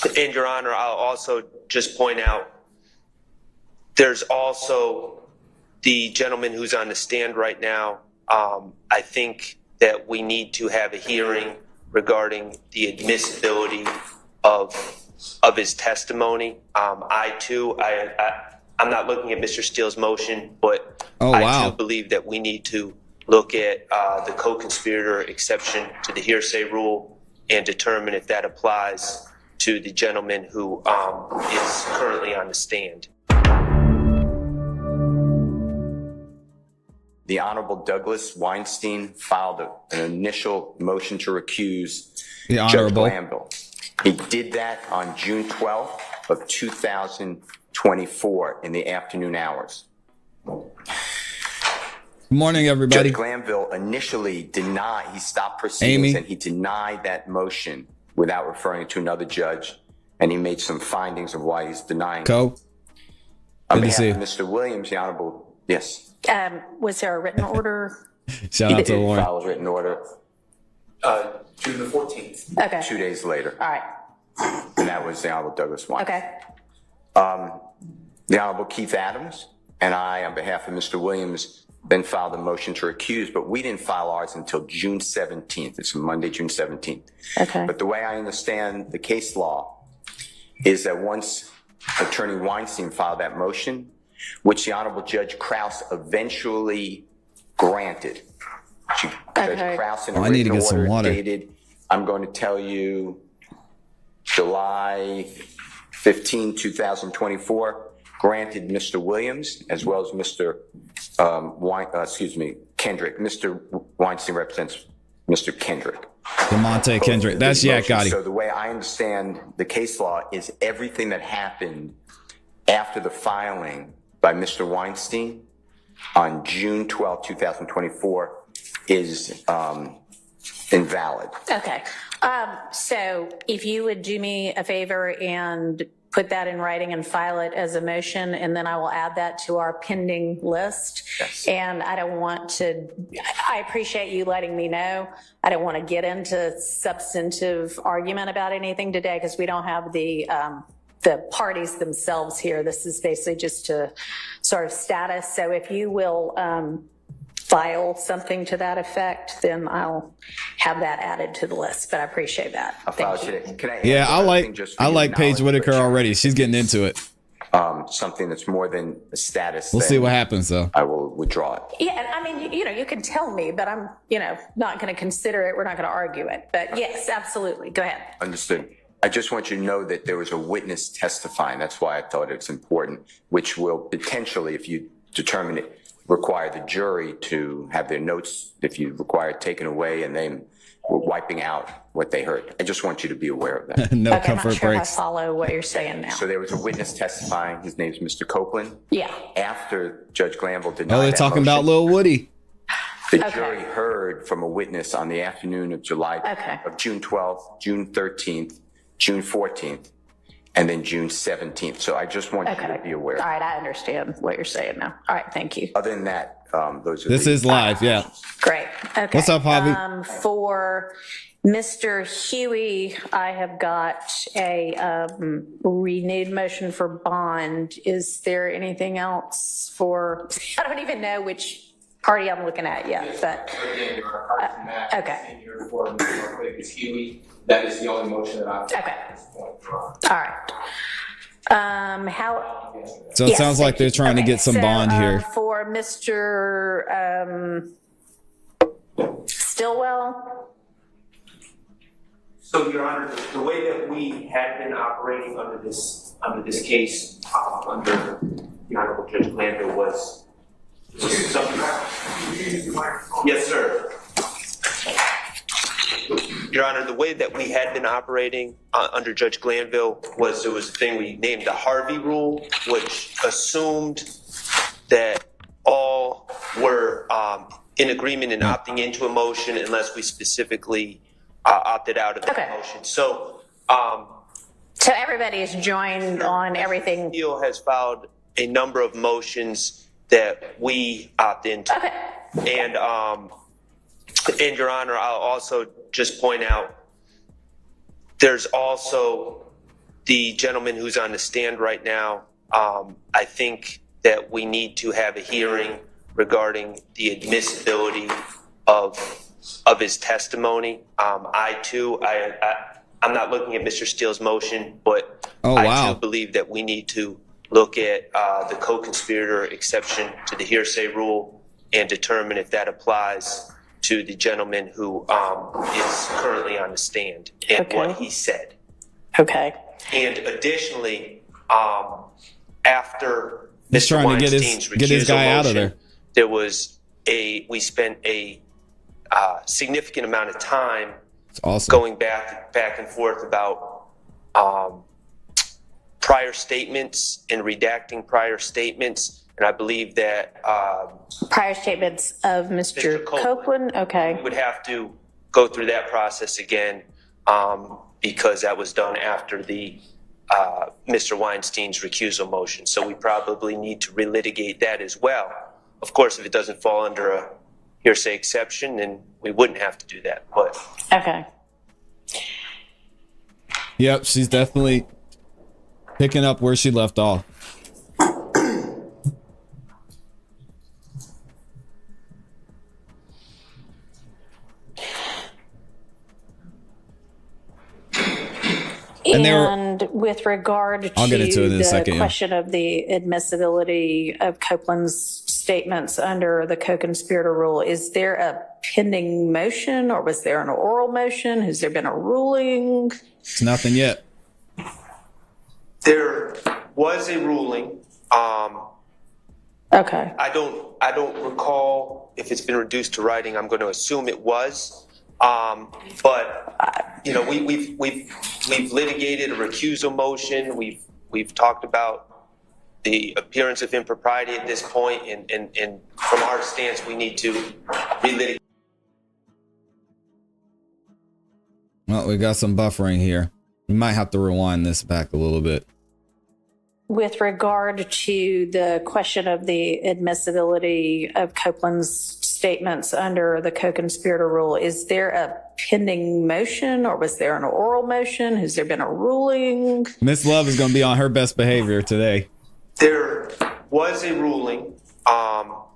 And Your Honor, I'll also just point out, there's also the gentleman who's on the stand right now. I think that we need to have a hearing regarding the admissibility of his testimony. I'm not looking at Mr. Steele's motion, but I do believe that we need to look at the co-conspirator exception to the hearsay rule and determine if that applies to the gentleman who is currently on the stand. The Honorable Douglas Weinstein filed an initial motion to recuse Judge Glanville. He did that on June 12th of 2024 in the afternoon hours. Good morning, everybody. Judge Glanville initially denied, he stopped proceedings and he denied that motion without referring it to another judge, and he made some findings of why he's denying it. On behalf of Mr. Williams, the Honorable, yes. Was there a written order? Shout out to Lauren. He file a written order. June the 14th. Okay. 2 days later. All right. And that was the Honorable Douglas Weinstein. Okay. The Honorable Keith Adams and I, on behalf of Mr. Williams, then filed a motion to recuse, but we didn't file ours until June 17th. It's Monday, June 17th. Okay. But the way I understand the case law is that once Attorney Weinstein filed that motion, which the Honorable Judge Krause eventually granted. Judge Krause in a written order dated, I'm going to tell you, July 15, 2024, granted Mr. Williams as well as Mr. Kendrick. Mr. Weinstein represents Mr. Kendrick. DeMonte Kendrick. That's Yak Gotti. So the way I understand the case law is everything that happened after the filing by Mr. Weinstein on June 12, 2024 is invalid. Okay. So if you would do me a favor and put that in writing and file it as a motion, and then I will add that to our pending list. Yes. And I don't want to, I appreciate you letting me know. I don't want to get into substantive argument about anything today because we don't have the parties themselves here. This is basically just a sort of status. So if you will file something to that effect, then I'll have that added to the list. But I appreciate that. Thank you. Yeah, I like Paige Whitaker already. She's getting into it. Something that's more than a status. We'll see what happens, though. I will withdraw it. Yeah, I mean, you can tell me, but I'm, not going to consider it. We're not going to argue it. But yes, absolutely. Go ahead. Understood. I just want you to know that there was a witness testifying. That's why I thought it's important, which will potentially, if you determine it, require the jury to have their notes, if you require it taken away, and then we're wiping out what they heard. I just want you to be aware of that. No okay, comfort I'm not sure breaks. If I follow what you're saying now. So there was a witness testifying. His name's Mr. Copeland. Yeah. After Judge Glanville denied they're talking about Lil Woody. The jury heard from a witness on the afternoon of of June 12th, June 13th, June 14th, and then June 17th. So I just want you to be aware. All right, I understand what you're saying now. All right, thank you. Other than that, those are This is live, yeah. Great. Okay. What's up, Javi? For Mr. Huey, I have got a renewed motion for bond. Is there anything else for, I don't even know which party I'm looking at yet, but. Okay. In your form, real quick, is Huey. That is the only motion that I've at this point. All right. So it sounds like they're trying to get some bond here. For Mr. Stillwell. So, Your Honor, the way that we had been operating under this case, under the Honorable Judge Glanville was something. Yes, sir. Your Honor, the way that we had been operating under Judge Glanville was there was a thing we named the Harvey Rule, which assumed that all were in agreement and opting into a motion unless we specifically opted out of the motion. So everybody is joined on everything. Steele has filed a number of motions that we opt into. And Your Honor, I'll also just point out there's also the gentleman who's on the stand right now, I think that we need to have a hearing regarding the admissibility of his testimony. I'm not looking at Mr. Steele's motion, but I too believe that we need to look at the co-conspirator exception to the hearsay rule and determine if that applies to the gentleman who is currently on the stand and what he said. Okay. And additionally, after He's Mr. trying to Weinstein's get his guy out of there. There was we spent a significant amount of time going back and forth about prior statements and redacting prior statements. And I believe that Prior statements of Mr. Copeland. Okay. we would have to go through that process again because that was done after the Mr. Weinstein's recusal motion. So we probably need to relitigate that as well. Of course, if it doesn't fall under a hearsay exception, then we wouldn't have to do that. But okay. Yep, she's definitely picking up where she left off. And with regard to I'll get into it in a second, question of the admissibility of Copeland's statements under the co-conspirator rule, is there a pending motion or was there an oral motion? Has there been a ruling? It's nothing yet. there was a ruling. Okay. I don't recall if it's been reduced to writing. I'm going to assume it was. But you know, we've litigated a recusal motion. We've talked about the appearance of impropriety at this point, and from our stance, we need to relitigate. Well, we got some buffering here. We might have to rewind this back a little bit. With regard to the question of the admissibility of Copeland's statements under the co-conspirator rule, is there a pending motion or was there an oral motion? Has there been a ruling? Miss Love is going to be on her best behavior today. There was a ruling. Got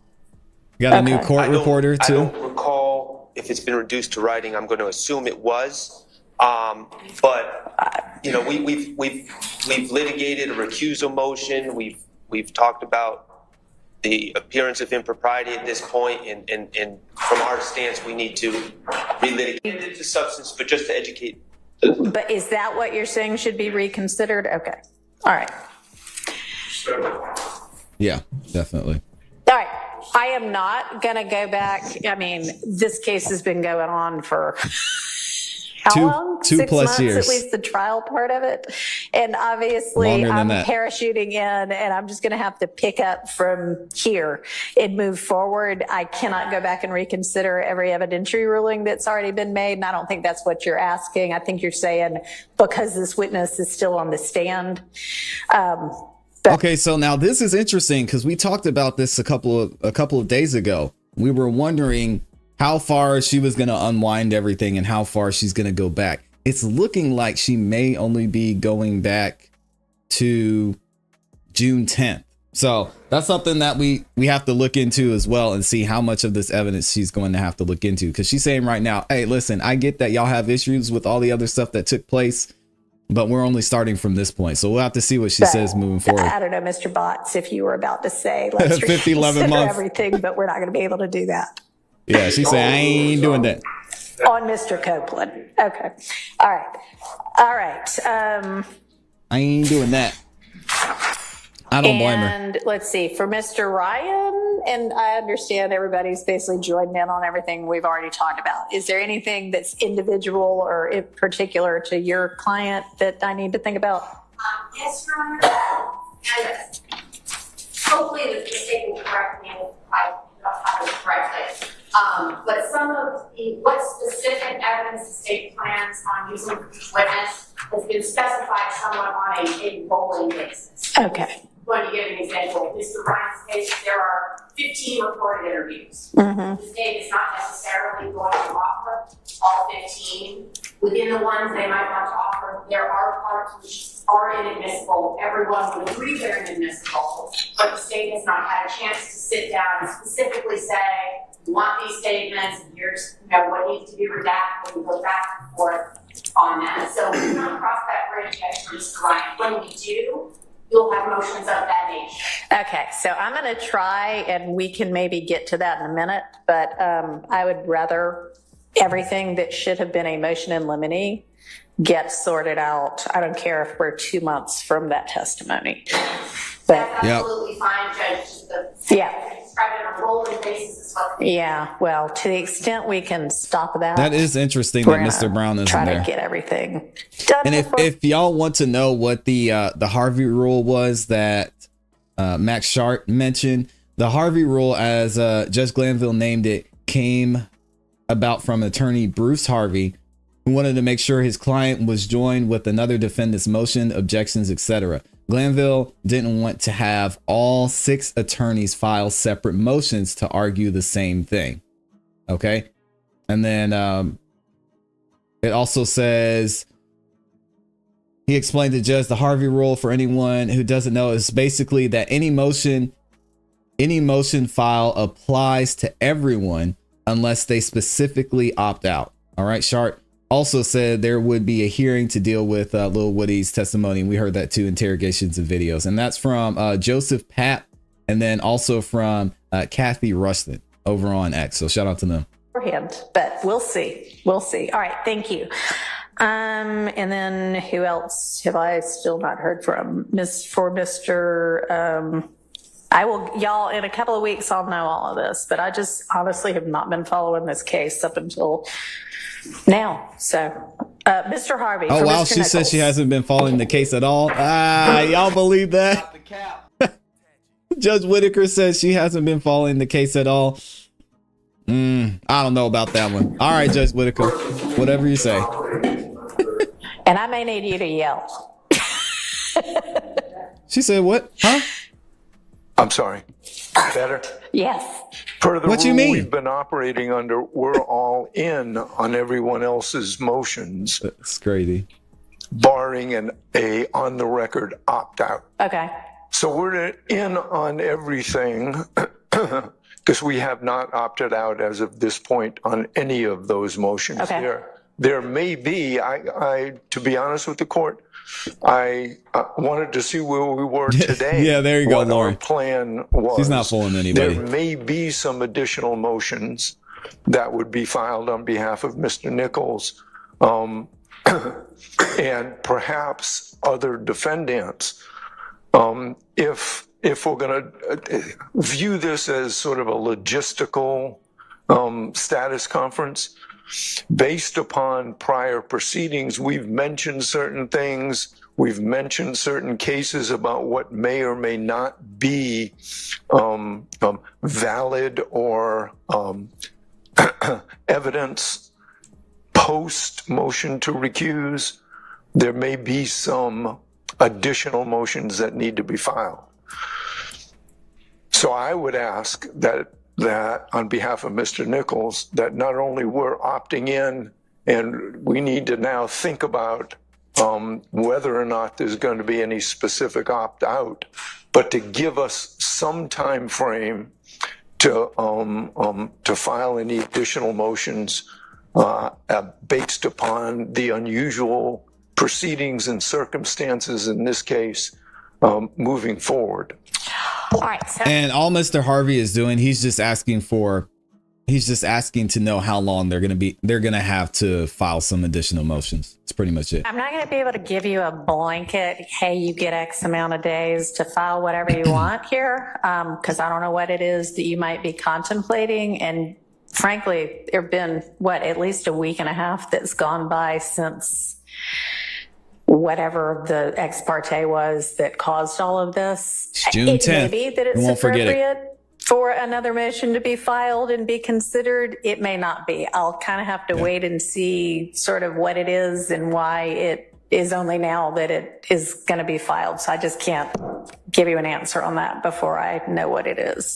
a new court reporter too? I don't recall if it's been reduced to writing. I'm going to assume it was. But you know, we've litigated a recusal motion. We've talked about the appearance of impropriety at this point, and from our stance, we need to relitigate the substance, but just to educate. But is that what you're saying should be reconsidered? Okay. All right. Yeah, definitely. All right. I am not going to go back. I mean, this case has been going on for how long? 2+ 6 months, years. at least the trial part of it. And obviously I'm parachuting in and I'm just going to have to pick up from here and move forward. I cannot go back and reconsider every evidentiary ruling that's already been made. And I don't think that's what you're asking. I think you're saying because this witness is still on the stand. Okay, so now this is interesting because we talked about this a couple of days ago. We were wondering how far she was going to unwind everything and how far she's going to go back. It's looking like she may only be going back to June 10th. So that's something that we have to look into as well and see how much of this evidence she's going to have to look into. Because she's saying right now, hey, listen, I get that y'all have issues with all the other stuff that took place, but we're only starting from this point. So we'll have to see what she says moving forward. I don't know, Mr. Botts, if you were about to say, let's 50, 11 months. everything, but we're not going to be able to do that. Yeah, she said, I ain't doing that. On Mr. Copeland. Okay. All right. All right. I ain't doing that. I don't blame her. And let's see, for Mr. Ryan, and I understand everybody's basically joined in on everything we've already talked about. Is there anything that's individual or in particular to your client that I need to think about? Yes, Your Honor. And hopefully the state will correct me if I don't have it correctly. But some of what specific evidence the state plans on using witness has been specified somewhat on a rolling basis. Okay. I'm going to give an example. In Mr. Ryan's case, there are 15 recorded interviews. Mm-hmm. The state is not necessarily going to offer all 15. Within the ones they might want to offer, there are parts which are inadmissible. Everyone would agree they're inadmissible, but the state has not had a chance to sit down and specifically say, we want these statements, and here's what needs to be redacted, and go back and forth on that. So we've not crossed that bridge yet, Mr. Ryan. When we do, you'll have motions of that nature. Okay, so I'm going to try, and we can maybe get to that in a minute, but I would rather everything that should have been a motion in limine get sorted out. I don't care if we're 2 months from that testimony. But that's absolutely fine, Judge. yeah. Describe it on a rolling basis is what. Yeah, well, to the extent we can stop that. That is interesting that Mr. Brown isn't try there. to get everything done. And if y'all want to know what the Harvey rule was that Max Sharp mentioned, the Harvey rule, as Judge Glanville named it, came about from attorney Bruce Harvey, who wanted to make sure his client was joined with another defendant's motion, objections, etc. Glanville didn't want to have all 6 attorneys file separate motions to argue the same thing. Okay. And then it also says, he explained to Judge the Harvey rule, for anyone who doesn't know, is basically that any motion file applies to everyone unless they specifically opt out. All right. Sharp also said there would be a hearing to deal with Lil Woody's testimony. And we heard that too, interrogations and videos. And that's from Joseph Papp, and then also from Kathy Rustin over on X. So shout out to them. But we'll see. We'll see. All right. Thank you. And then who else have I still not heard from? Mr. I will, y'all, in a couple of weeks, I'll know all of this, but I just honestly have not been following this case up until now. So, Mr. Harvey. Oh, wow. Mr. She said she hasn't been following the case at all. Y'all believe that? Judge Whitaker says she hasn't been following the case at all. I don't know about that one. All right, Judge Whitaker, whatever you say. And I may need you to yell. She said what? Huh? I'm sorry. Better? Yes. Per the What you rule mean? we've been operating under, we're all in on everyone else's motions, That's crazy. barring a on the record opt out. Okay. So we're in on everything because we have not opted out as of this point on any of those motions. Okay. There may be, I to be honest with the court, I wanted to see where we were today. Yeah, there you go, what Lauren. our plan was. She's not fooling anybody. There may be some additional motions that would be filed on behalf of Mr. Nichols, and perhaps other defendants. If we're going to view this as sort of a logistical status conference, based upon prior proceedings, we've mentioned certain things. We've mentioned certain cases about what may or may not be valid or evidence post motion to recuse. There may be some additional motions that need to be filed. So I would ask that on behalf of Mr. Nichols, that not only we're opting in, and we need to now think about whether or not there's going to be any specific opt-out, but to give us some time frame to file any additional motions based upon the unusual proceedings and circumstances in this case moving forward. All right. So And all Mr. Harvey is doing, he's just asking to know how long they're going to have to file some additional motions. It's pretty much it. I'm not going to be able to give you a blanket, hey, you get X amount of days to file whatever you want here, because I don't know what it is that you might be contemplating. And frankly, there have been, at least a week and a half that's gone by since whatever the ex parte was that caused all of this. It's June 10th. It may be that it's We won't forget it. appropriate for another motion to be filed and be considered. It may not be. I'll kind of have to wait and see sort of what it is and why it is only now that it is going to be filed. So I just can't give you an answer on that before I know what it is.